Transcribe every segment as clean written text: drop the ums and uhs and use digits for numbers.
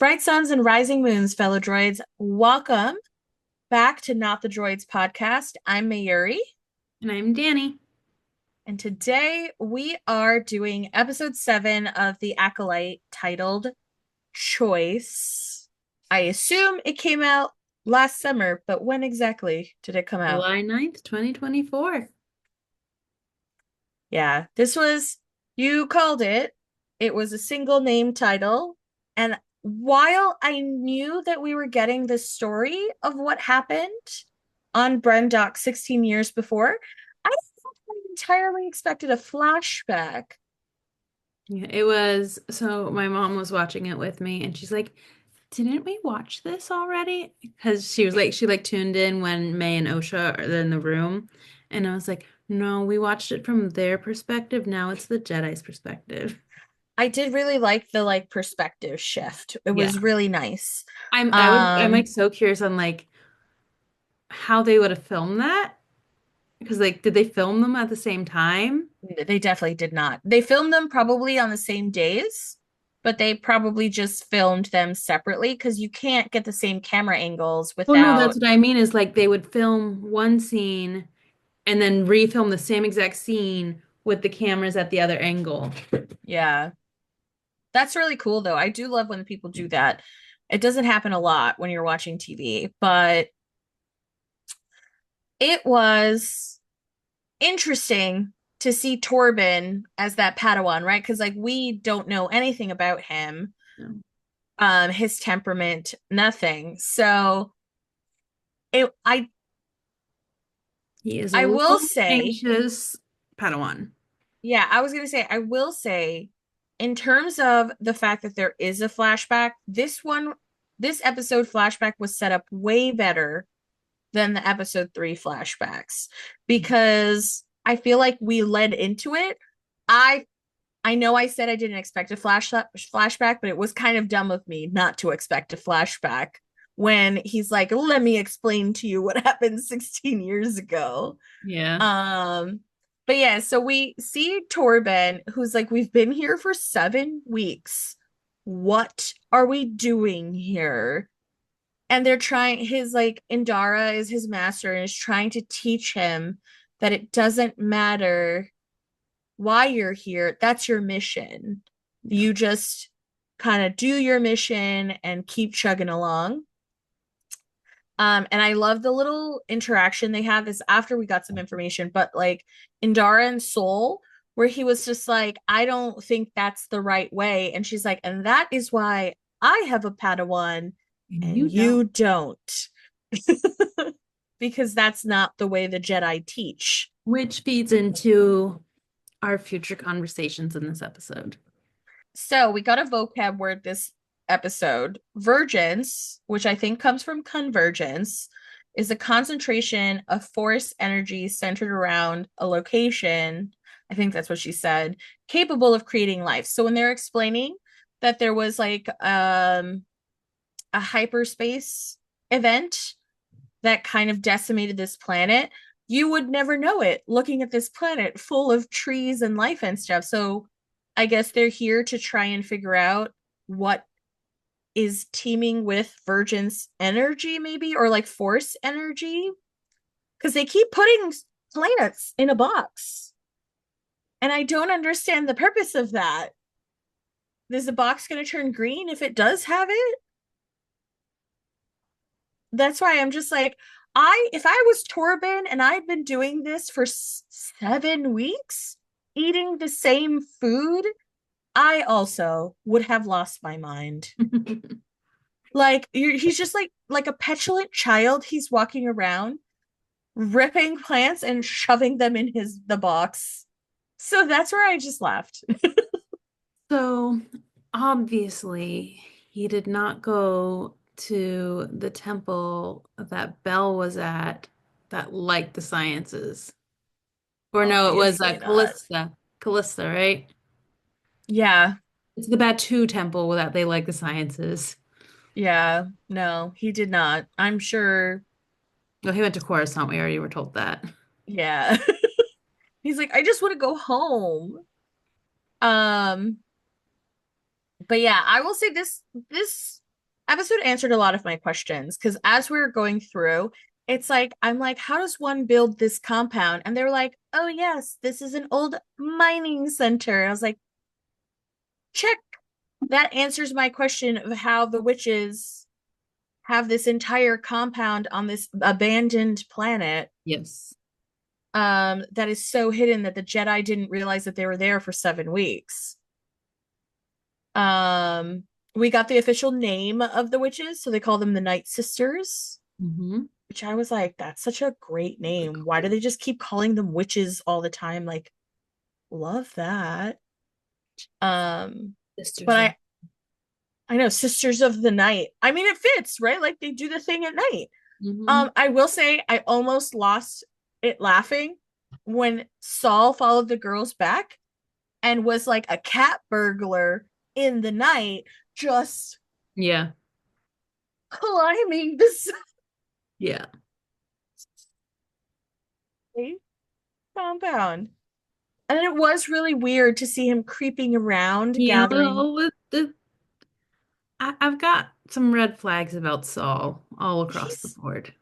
Bright suns and rising moons, fellow droids. Welcome back to Not the Droids podcast. I'm Mayuri, And I'm Danny. and today we are doing episode 7 of the Acolyte titled Choice. I assume it came out last summer, but when exactly did it come out? July 9th, 2024. Yeah, you called it. It was a single name title. And while I knew that we were getting the story of what happened on Brendock 16 years before, I entirely expected a flashback. Yeah, it was. So my mom was watching it with me and she's like, didn't we watch this already? Because she tuned in when May and Osha are in the room. And I was like, no, we watched it from their perspective. Now it's the Jedi's perspective. I did really like the perspective shift. It Yeah. was really nice. I'm Um, like so curious on like how they would have filmed that. Because like, did they film them at the same time? they definitely did not. They filmed them probably on the same days, but they probably just filmed them separately because you can't get the same camera angles Oh no, that's without. what I mean is like they would film one scene and then refilm the same exact scene with the cameras at the other angle. Yeah. That's really cool though. I do love when people do that. It doesn't happen a lot when you're watching TV, but it was interesting to see Torben as that Padawan, right? Because we don't know anything about him, No. his temperament, nothing. So it He is a I will little say, anxious Padawan. yeah, I was gonna say, I will say, in terms of the fact that there is a flashback, this episode flashback was set up way better than the episode 3 flashbacks because I feel like we led into it. I I know I said I didn't expect a flashback, but it was kind of dumb of me not to expect a flashback when he's like, "Let me explain to you what happened 16 years ago." Yeah. Um but yeah, so we see Torben who's like, "We've been here for 7 weeks. What are we doing here?" And they're trying his Indara is his master and is trying to teach him that it doesn't matter why you're here. That's your mission. Yeah. You just kind of do your mission and keep chugging along. And I love the little interaction they have is after we got some information, but Indara and Soul, where he was just like, I don't think that's the right way. And she's like, and that is why I have a Padawan And and you don't. you don't. Because that's not the way the Jedi teach. Which feeds into our future conversations in this episode. So we got a vocab word this episode. Vergence, which I think comes from convergence, is a concentration of force energy centered around a location. I think that's what she said, capable of creating life. So when they're explaining that there was a hyperspace event that kind of decimated this planet, you would never know it looking at this planet full of trees and life and stuff. So I guess they're here to try and figure out what is teeming with Virgin's energy, maybe, or force energy. Because they keep putting planets in a box. And I don't understand the purpose of that. Is the box going to turn green if it does have it? That's why I'm just like, if I was Torben and I'd been doing this for 7 weeks, eating the same food, I also would have lost my mind. He's just like a petulant child. He's walking around ripping plants and shoving them in the box. So that's where I just left. So obviously, he did not go to the temple that Belle was at that liked the sciences. Or no, it was Obviously not. Callista. Callista, right? Yeah. It's the Batu temple that they like the sciences. Yeah. No, he did not. I'm sure. Well, he went to Coruscant. We already were told that. Yeah. He's like, I just want to go home. Um, but yeah, I will say this episode answered a lot of my questions because as we were going through, it's like I'm like, how does one build this compound? And they're like, oh yes, this is an old mining center. I was like, check. That answers my question of how the witches have this entire compound on this abandoned planet Yes. that is so hidden that the Jedi didn't realize that they were there for 7 weeks. Um, we got the official name of the witches, so they call them the Night Sisters, Mm-hmm. which I was like, that's such a great name. Why do they just keep calling them witches all the time? Like, love that. Um, but Sisters of. I know Sisters of the Night. I mean, it fits, right? Like they do the thing at night. Mm-hmm. I will say I almost lost it laughing when Saul followed the girls back and was like a cat burglar in the night, just Yeah. climbing this Yeah. compound. And it was really weird to see him creeping around, Yeah. gathering. Well, I've got some red flags about Saul all across the He's board.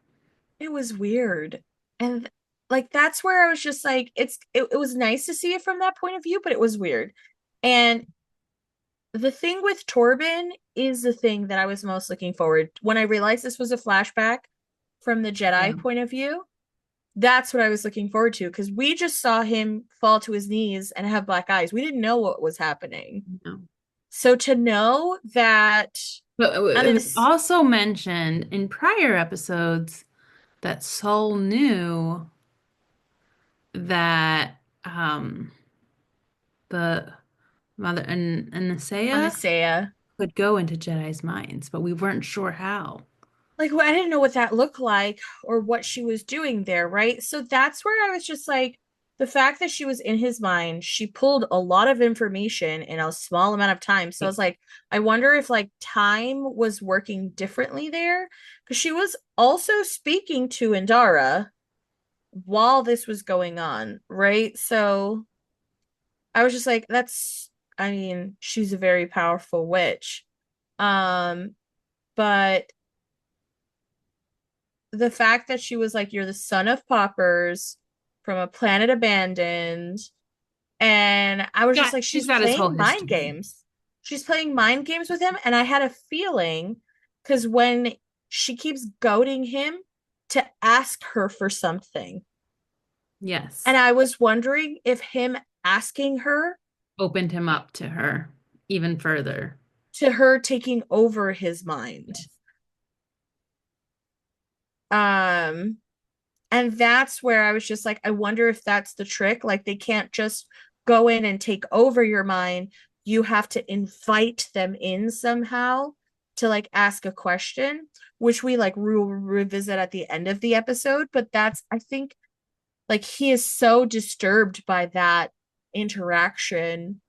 it was weird. And like that's where I was just like, it was nice to see it from that point of view, but it was weird. And the thing with Torben is the thing that I was most looking forward when I realized this was a flashback from the Yeah. Jedi point of view. That's what I was looking forward to because we just saw him fall to his knees and have black eyes. We didn't know what was happening. No. So to know that, But and it was it's also mentioned in prior episodes that Saul knew that the mother and Nasea Anastasia, could go into Jedi's minds, but we weren't sure how. like I didn't know what that looked like or what she was doing there, right? So that's where I was just like, the fact that she was in his mind, she pulled a lot of information in a small amount of time. So I Yeah. was like, I wonder if like time was working differently there because she was also speaking to Indara while this was going on, right? So I was just like, that's, I mean, she's a very powerful witch. Um, but the fact that she was like, you're the son of paupers from a planet abandoned. And I was just like, She's she's got his whole playing mind history. games. She's playing mind games with him. And I had a feeling because when she keeps goading him to ask her for something, Yes. and I was wondering if him asking her Opened him up to her even further. to her taking over his mind. Yes. Um, And that's where I was just like, I wonder if that's the trick. Like, they can't just go in and take over your mind. You have to invite them in somehow to like ask a question, which we like revisit at the end of the episode. But that's, I think, like, he is so disturbed by that interaction.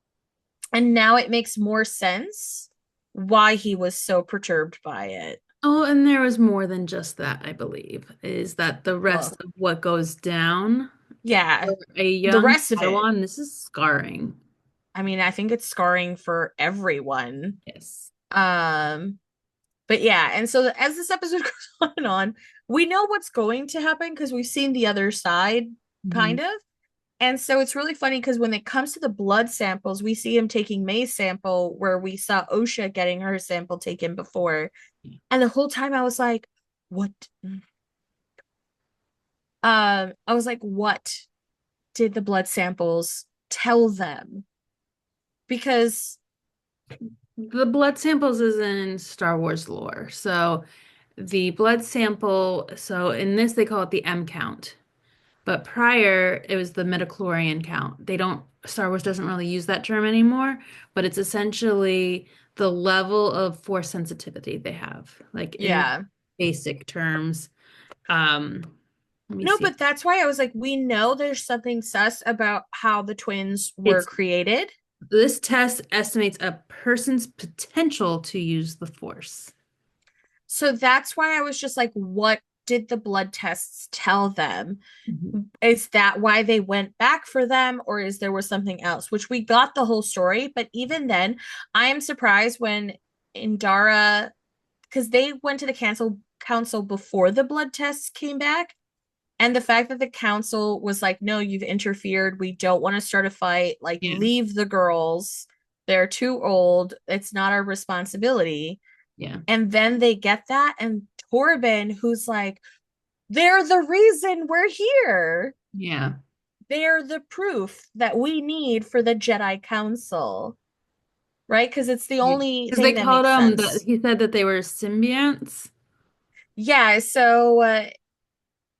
And now it makes more sense why he was so perturbed by it. Oh, and there was more than just that, I believe, is that the rest Well, of what goes down yeah, for a the young rest of it. Padawan, this is scarring. I mean, I think it's scarring for everyone. Yes. Um, but yeah, and so as this episode goes on, we know what's going to happen because we've seen the other side, Mhm. kind of. And so it's really funny because when it comes to the blood samples, we see him taking May's sample where we saw Osha getting her sample taken before. And the whole time I was like, what? I was like, what did the blood samples tell them? Because The blood samples is in Star Wars lore. So the blood sample, so in this they call it the M count. But prior, it was the midichlorian count. They don't, Star Wars doesn't really use that term anymore, but it's essentially the level of force sensitivity they have, like in yeah, basic terms. Um, Let me no, see. but that's why I was like, we know there's something sus about how the twins were It's created. this test estimates a person's potential to use the force. So that's why I was just like, what did the blood tests tell them? Mhm. Is that why they went back for them, or is there was something else? Which we got the whole story, but even then, I am surprised when Indara because they went to the council before the blood tests came back. And the fact that the council was like, no, you've interfered. We don't want to start a fight. Like, Yeah. leave the girls. They're too old. It's not our responsibility. Yeah. And then they get that. And Torben, who's like, they're the reason we're here. Yeah. They're the proof that we need for the Jedi Council, right? Because it's the Yeah. only Because they thing that called makes them that sense. he said that they were symbionts. Yeah. So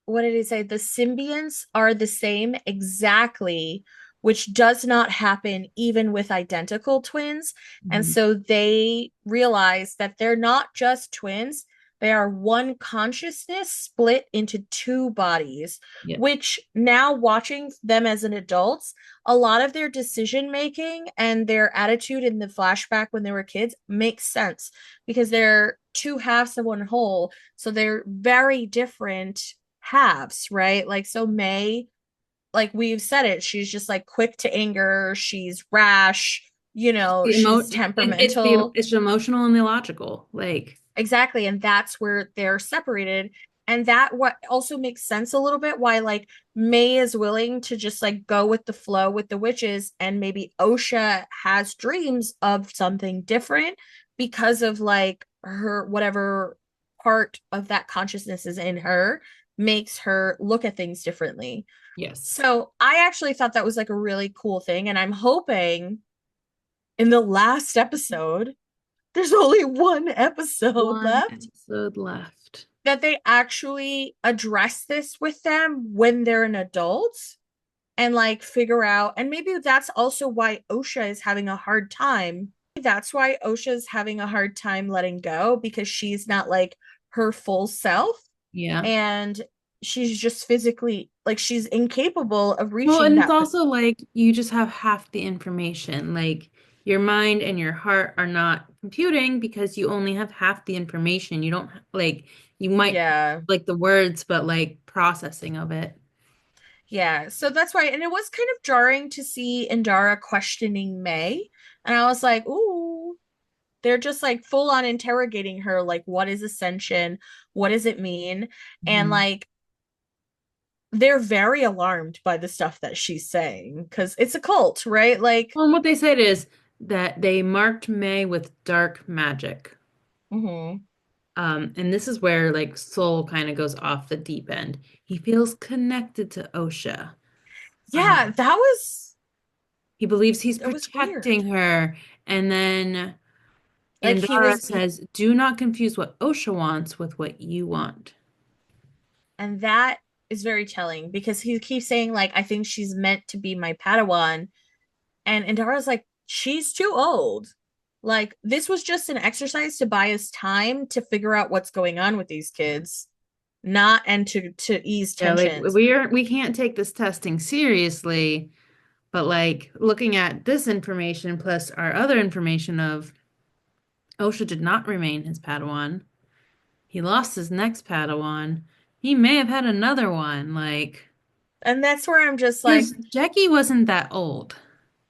what did he say? The symbionts are the same exactly, which does not happen even with identical twins. And Mhm. so they realize that they're not just twins, they are one consciousness split into two bodies, Yeah. which now watching them as an adults, a lot of their decision making and their attitude in the flashback when they were kids makes sense because they're two halves of one whole. So they're very different halves, right? Like, so May, like we've said it, she's just like quick to anger, she's rash, The she's temperamental. it's emotional and the logical. Like, Exactly. And that's where they're separated. And that what also makes sense a little bit why like May is willing to just like go with the flow with the witches and maybe Osha has dreams of something different because of like her whatever part of that consciousness is in her makes her look at things differently. yes. So I actually thought that was like a really cool thing and I'm hoping in the last episode there's only one episode One left episode left. that they actually address this with them when they're an adult and like figure out and maybe that's also why Osha is having a hard time. That's why Osha is having a hard time letting go because she's not like her full self Yeah. and she's just physically like she's incapable of Well, reaching and it's that. also like you just have half the information. Like your mind and your heart are not computing because you only have half the information. You don't like you might Yeah. like the words, but like processing of it. Yeah, so that's why, and it was kind of jarring to see Indara questioning May. And I was like, ooh, they're just like full on interrogating her, like, what is ascension? What does it mean? And Mhm. like, they're very alarmed by the stuff that she's saying because it's a cult, right? Like, Well, and what they said is that they marked May with dark magic. mhm. And this is where like Soul kind of goes off the deep end. He feels connected to Osha. Yeah, He believes he's that was weird. protecting her. And then Like he Indara was, says, do not confuse what Osha wants with what you want. and that is very telling because he keeps saying, like, I think she's meant to be my Padawan. And Indara's like, she's too old. Like, this was just an exercise to buy us time to figure out what's going on with these kids, not and to ease Yeah, like tensions. we can't take this testing seriously, but like looking at this information plus our other information of Osha did not remain his Padawan. He lost his next Padawan. He may have had another one, like And that's where I'm just because like, Jackie wasn't that old.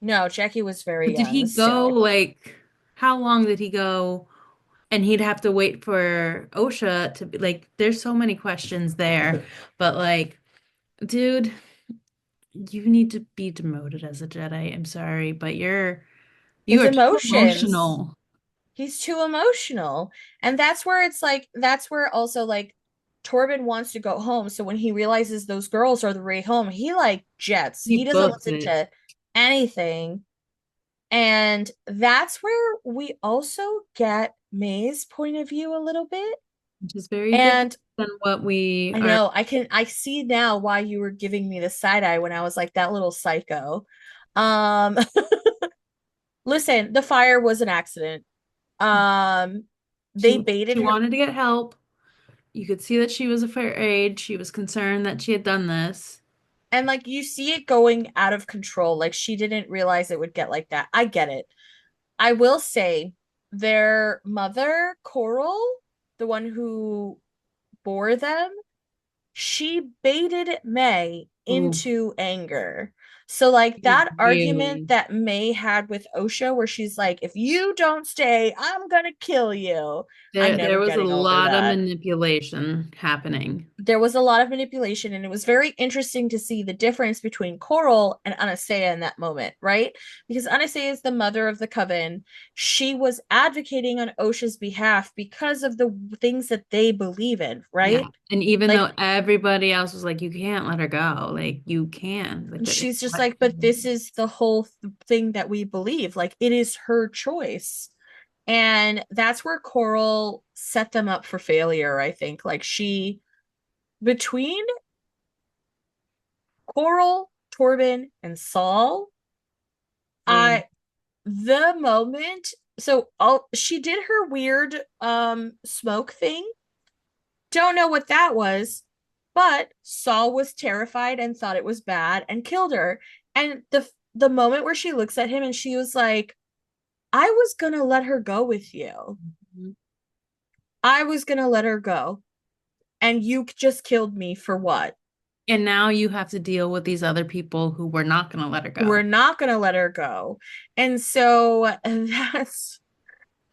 no, Jackie was very But did he young go still. like how long did he go? And he'd have to wait for OSHA to be like, there's so many questions there. But like, dude, you need to be demoted as a Jedi. I'm sorry, but you His are too emotions. emotional. He's too emotional. And that's where it's like, that's where also like Torben wants to go home. So when he realizes those girls are the way home, he like jets. He He doesn't books listen it, to anything. And that's where we also get May's point of view a little bit. which is very different And than what we I are. know I see now why you were giving me the side eye when I was like that little psycho. Um listen, the fire was an accident. Um they She baited her wanted to get help. You could see that she was afraid. She was concerned that she had done this. and like you see it going out of control. Like she didn't realize it would get like that. I get it. I will say their mother, Coral, the one who bore them, she baited May Ooh, into anger. So, like You that argument really that May had with Osha, where she's like, if you don't stay, I'm gonna kill you. I'm there never was a getting over lot of that. manipulation happening. There was a lot of manipulation, and it was very interesting to see the difference between Coral and Anastasia in that moment, right? Because Anastasia is the mother of the coven. She was advocating on Osha's behalf because of the things that they believe in, Yeah. right? And even Like though everybody else was like, you can't let her go, like you can, like that. she's just like, but this is the whole thing that we believe. Like it is her choice. And that's where Coral set them up for failure, I think. Like she, between Coral, Torben, and Saul, They I the moment so all she did her weird smoke thing. Don't know what that was, but Saul was terrified and thought it was bad and killed her. And the moment where she looks at him and she was like, I was gonna let her go with you. I was gonna let her go. And you just killed me for what? and now you have to deal with these other people who were not going to let her We're go. not gonna let her go. And so that's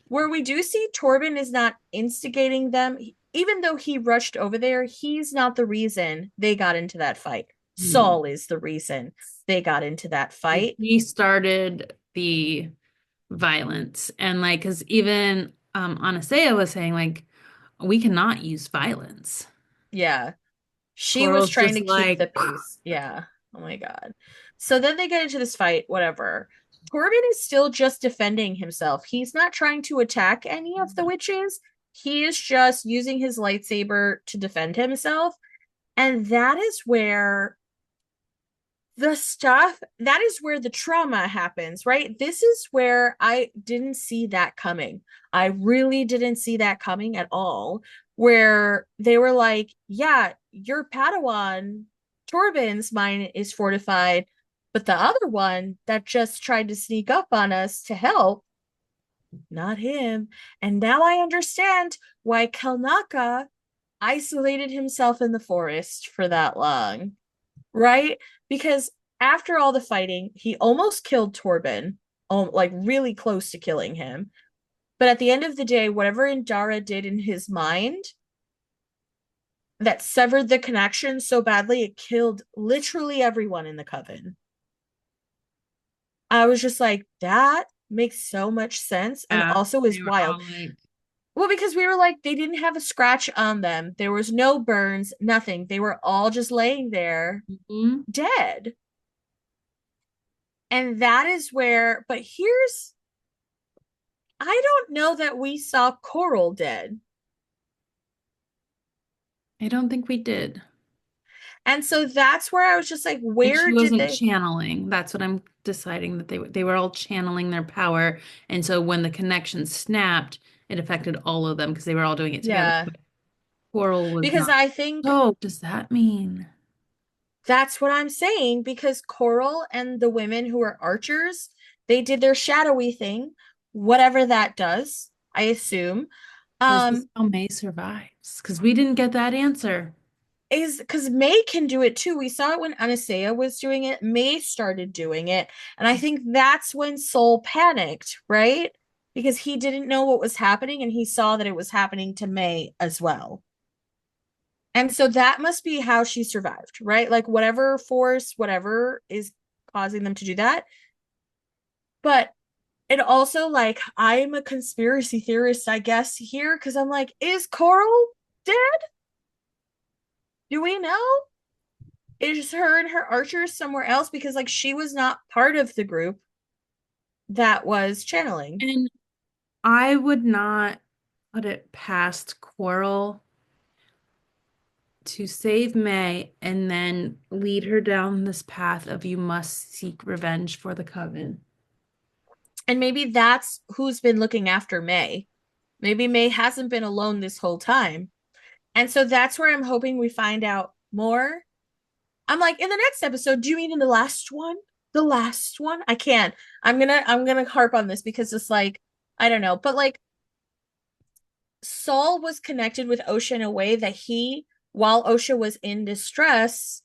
where we do see Torben is not instigating them. Even though he rushed over there, he's not the reason they got into that fight. No. Saul is the reason they got into that fight. He started the violence and like because even Anastasia was saying like we cannot use violence. Yeah. She was Coral's trying just to keep like the peace. Yeah. Oh my God. So then they get into this fight, whatever. Torben is still just defending himself. He's not trying to attack any of the witches. He is just using his lightsaber to defend himself. And that is where the stuff that is where the trauma happens, right? This is where I didn't see that coming. I really didn't see that coming at all. Where they were like, yeah, your Padawan, Torben's mind is fortified, but the other one that just tried to sneak up on us to help, not him. And now I understand why Kelnaka isolated himself in the forest for that long, right? Because after all the fighting, he almost killed Torben, like really close to killing him. But at the end of the day, whatever Indara did in his mind that severed the connection so badly, it killed literally everyone in the coven. I was just like, that makes so much sense and yeah, also they is were wild. all like Well, because we were like, they didn't have a scratch on them. There was no burns, nothing. They were all just laying there "Mhm." dead. And that is where, but here's, I don't know that we saw Coral dead. I don't think we did. And so that's where I was just like, And where she did wasn't they? channeling. That's what I'm deciding that they were all channeling their power. And so when the connection snapped, it affected all of them because they were all doing it together. Yeah. But Coral was Because not. I think So does that mean? that's what I'm saying. Because Coral and the women who are archers, they did their shadowy thing, whatever that does, I assume. Or is this Um, how May survives? Because we didn't get that answer. is because May can do it too. We saw it when Anastasia was doing it. May started doing it. And I think that's when Soul panicked, right? Because he didn't know what was happening and he saw that it was happening to May as well. And so that must be how she survived, right? Like whatever force, whatever is causing them to do that. But it also like I'm a conspiracy theorist, I guess, here because I'm like, is Coral dead? Do we know? Is her and her archers somewhere else? Because like she was not part of the group that was channeling. And I would not put it past Coral to save May and then lead her down this path of you must seek revenge for the coven. And maybe that's who's been looking after May. Maybe May hasn't been alone this whole time. And so that's where I'm hoping we find out more. I'm like, in the next episode, do you mean in the last one? The last one? I can't. I'm gonna harp on this because it's like, I don't know. But like Saul was connected with Osha in a way that he, while Osha was in distress,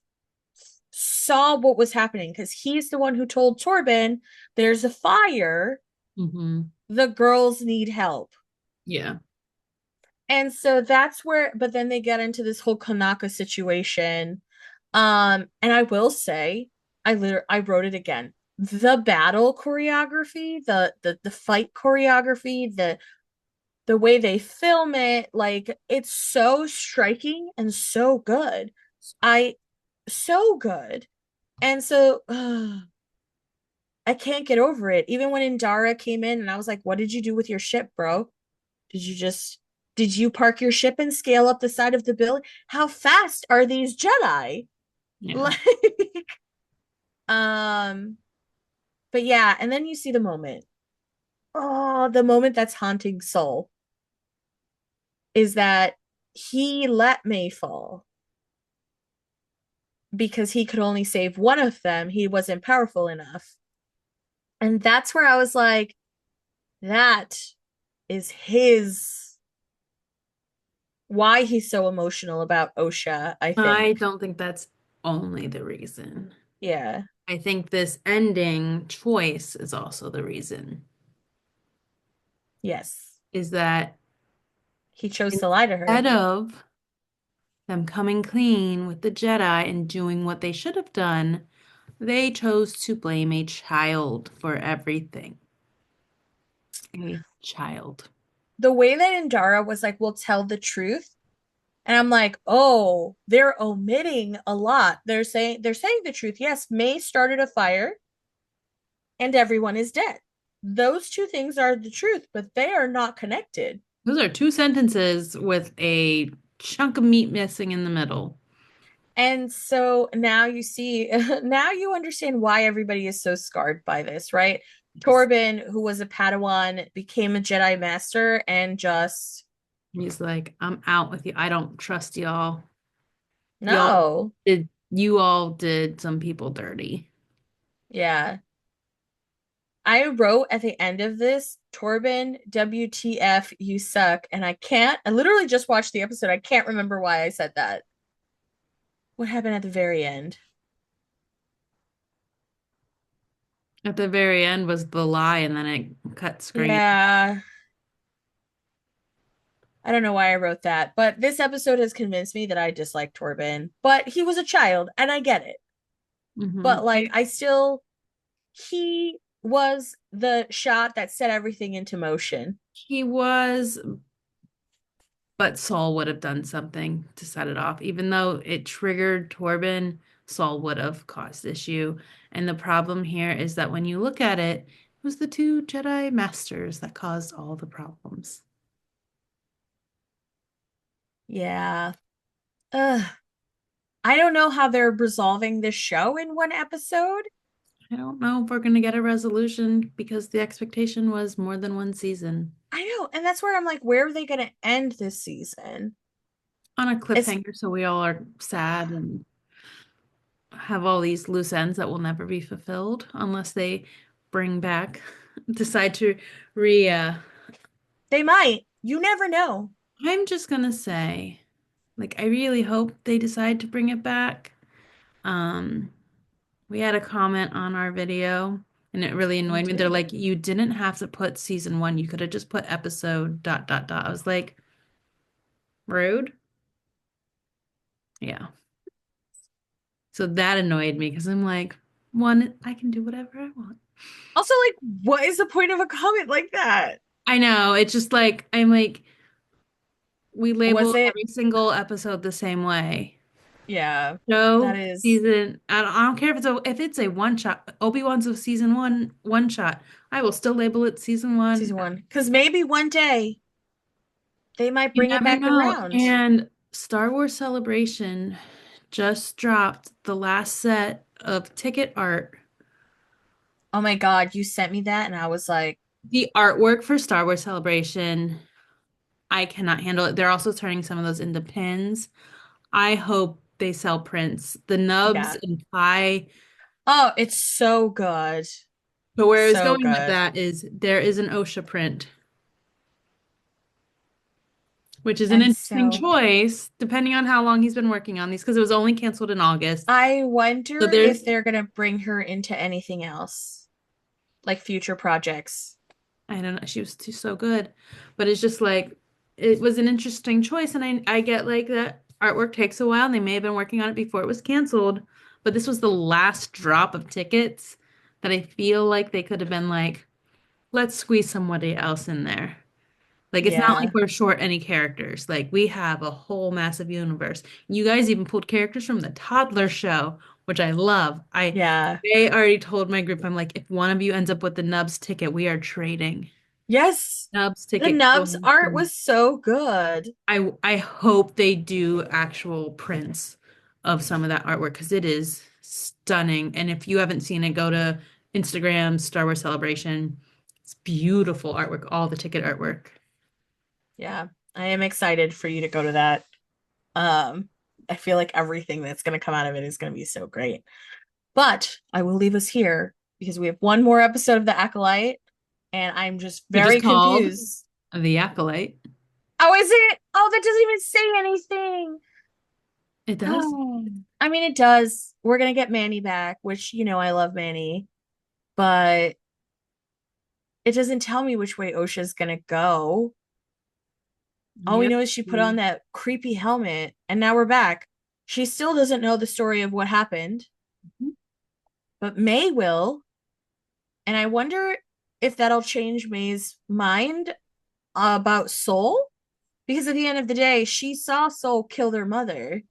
saw what was happening because he's the one who told Torben there's a fire, Hmm. the girls need help. Yeah. And so that's where, but then they get into this whole Kanaka situation. And I will say, I wrote it again. The battle choreography, the fight choreography, the way they film it, like it's so striking and so good. I so good. And so I can't get over it. Even when Indara came in and I was like, what did you do with your ship, bro? Did you just did you park your ship and scale up the side of the building? How fast are these Jedi? Yeah. Like um but yeah, and then you see the moment. Oh, the moment that's haunting Soul is that he let May fall because he could only save one of them. He wasn't powerful enough. And that's where I was like, that is his why he's so emotional about Osha, I I think. don't think that's only the reason. Yeah. I think this ending choice is also the reason. Yes. Is that He chose to lie to instead her. of them coming clean with the Jedi and doing what they should have done, they chose to blame a child for everything. A child. The way that Indara was like, we'll tell the truth. And I'm like, oh, they're omitting a lot. They're saying the truth. Yes, May started a fire and everyone is dead. Those two things are the truth, but they are not connected. Those are two sentences with a chunk of meat missing in the middle. And so now you see, now you understand why everybody is so scarred by this, right? Yes. Torben, who was a Padawan, became a Jedi Master and just, He's like, I'm out with you. I don't trust y'all. no. You all did some people dirty. Yeah. I wrote at the end of this, Torben, WTF, you suck. And I literally just watched the episode. I can't remember why I said that. What happened at the very end? At the very end was the lie, and then it cut screen. Yeah, I don't know why I wrote that, but this episode has convinced me that I dislike Torben. But he was a child, and I get it. Hmm. But like, he was the shot that set everything into motion. He was, but Saul would have done something to set it off. Even though it triggered Torben, Saul would have caused issue. And the problem here is that when you look at it, it was the two Jedi Masters that caused all the problems. Yeah. Ugh. I don't know how they're resolving this show in one episode. I don't know if we're going to get a resolution because the expectation was more than one season. I know, and that's where I'm like, where are they going to end this season? On a It's cliffhanger, so we all are sad and have all these loose ends that will never be fulfilled unless they bring back, decide to re. they might. You never know. I'm just gonna say, like, I really hope they decide to bring it back. Um, we had a comment on our video, and it really We annoyed me. They're did. like, you didn't have to put season one. You could have just put episode dot dot dot. I was like, rude. Yeah. So that annoyed me because I'm like, one, I can do whatever I want. Also, like, what is the point of a comment like that? I know. It's just like I'm like we Was label it? every single episode the same way. Yeah, that No is season. I don't care if it's a one shot. Obi-Wan's a season one shot. I will still label it season one. season one. Because maybe one day they might You bring it never back know. around. And Star Wars Celebration just dropped the last set of ticket art. Oh my God, you sent me that, and I was like, The artwork for Star Wars Celebration, I cannot handle it. They're also turning some of those into pins. I hope they sell prints. The nubs yeah. and pie. Oh, it's so good. But where I was So going with good. that is there is an OSHA print which is an And interesting so choice depending on how long he's been working on these because it was only canceled in August. I So wonder there's if they're gonna bring her into anything else, like future projects. I don't know, she was so good. But it's just like it was an interesting choice and I get like that artwork takes a while and they may have been working on it before it was canceled, but this was the last drop of tickets that I feel like they could have been like, let's squeeze somebody else in there. Like it's not like Yeah. we're short any characters. Like we have a whole massive universe. You guys even pulled characters from the toddler show, which I love. Yeah. They already told my group, I'm like, if one of you ends up with the Nubs ticket, we are trading. Yes. Nubs The ticket Nubs goes art to was so good. I hope they do actual prints of some of that artwork because it is stunning. And if you haven't seen it, go to Instagram Star Wars Celebration. It's beautiful artwork, all the ticket artwork. Yeah. I am excited for you to go to that. Um, I feel like everything that's gonna come out of it is gonna be so great. But I will leave us here because we have one more episode of The Acolyte, and I'm just Which is very called confused. The Acolyte. Oh, is it? Oh, that doesn't even say anything. It does. Oh, I mean, it does. We're gonna get Manny back, which I love Manny, but it doesn't tell me which way Osha's gonna go. All we Yep. know is she put on that creepy helmet, and now we're back. She still doesn't know the story of what happened, but May will. And I wonder if that'll change May's mind about Soul. Because at the end of the day, she saw Soul kill their mother.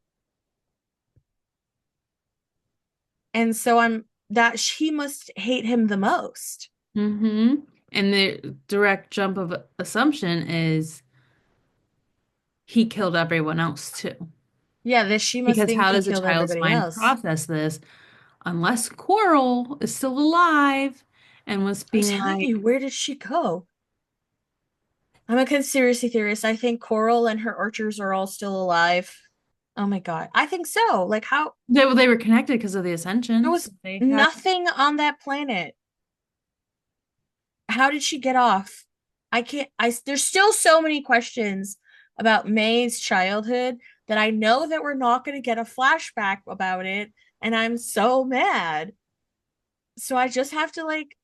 And so I'm that she must hate him the most. Mm-hmm. And the direct jump of assumption is he killed everyone else too. Yeah, this she must Because think how he does a killed child's everybody mind else. process this unless Coral is still alive and was I'm being telling you, like, where did she go? I'm a conspiracy theorist. I think Coral and her archers are all still alive. Oh my God. I think so. Like, how they were connected because of the there Ascension. was So they had, nothing on that planet. How did she get off? I can't, there's still so many questions about May's childhood that I know that we're not going to get a flashback about it. And I'm so mad. So I just have to like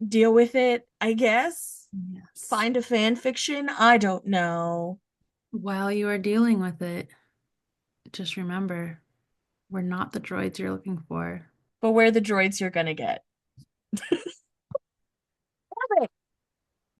deal with it, I guess. yes. Find a fan fiction. I don't know. While you are dealing with it, just remember, we're not the droids you're looking for. But where the droids you're going to get.